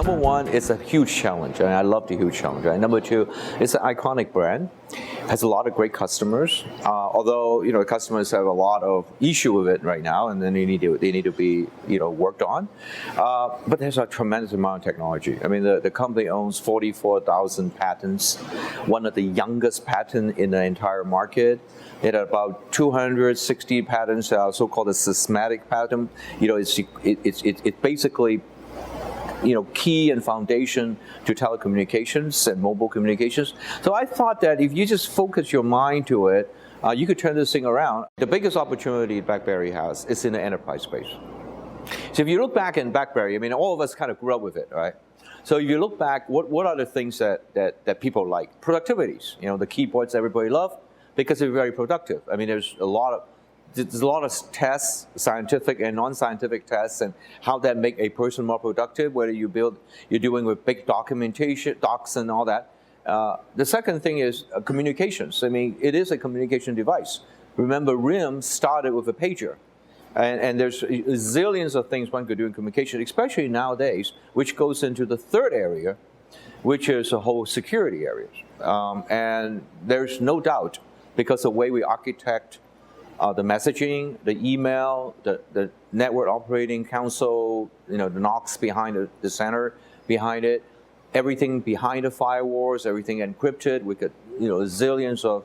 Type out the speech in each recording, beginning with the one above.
Number one, it's a huge challenge, and I love the huge challenge. Right? Number two, it's an iconic brand, has a lot of great customers. Although customers have a lot of issue with it right now, and then they need to be worked on. But there's a tremendous amount of technology. I mean, the company owns 44,000 patents, one of the youngest patents in the entire market. It had about 260 patents, so-called a systematic patent. It's basically key and foundation to telecommunications and mobile communications. So I thought that if you just focus your mind to it, you could turn this thing around. The biggest opportunity BlackBerry has is in the enterprise space. So if you look back in BlackBerry, I mean, all of us kind of grew up with it, right? So if you look back, what are the things that people like? Productivities, the keyboards everybody loves because they're very productive. I mean, there's a lot of tests, scientific and non-scientific tests, and how that make a person more productive, whether you're doing with big documentation, docs and all that. The second thing is communications. I mean, it is a communication device. Remember, RIM started with a pager. And there's zillions of things one could do in communication, especially nowadays, which goes into the third area, which is the whole security areas. And there's no doubt, because the way we architect the messaging, the email, the network operating console, the NOCs behind the center behind it, everything behind the firewalls, everything encrypted. We could, zillions of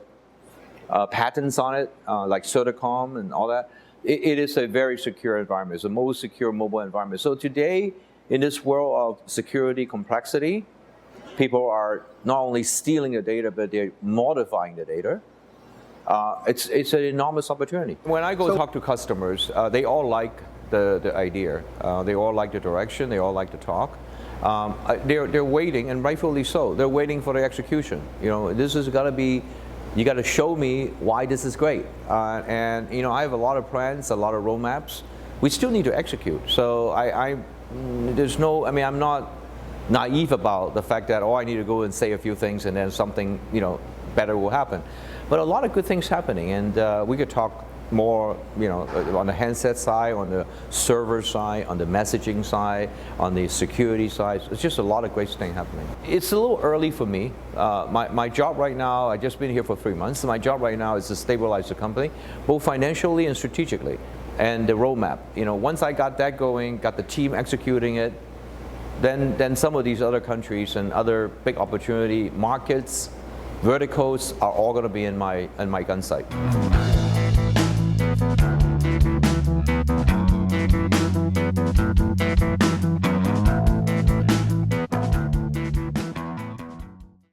patents on it, like Certicom and all that. It is a very secure environment. It's the most secure mobile environment. So today, in this world of security complexity, people are not only stealing the data, but they're modifying the data. It's an enormous opportunity. When I go talk to customers, they all like the idea. They all like the direction. They all like to talk. They're waiting, and rightfully so. They're waiting for the execution. This has got to be. You got to show me why this is great. And I have a lot of plans, a lot of roadmaps. We still need to execute. So I'm not naive about the fact that I need to go and say a few things and then something better will happen. But a lot of good things happening, and we could talk more, on the handset side, on the server side, on the messaging side, on the security side. It's just a lot of great things happening. It's a little early for me. My job right now, I've just been here for 3 months. My job right now is to stabilize the company, both financially and strategically, and the roadmap. Once I got that going, got the team executing it, then some of these other countries and other big opportunity markets, verticals are all going to be in my gun sight.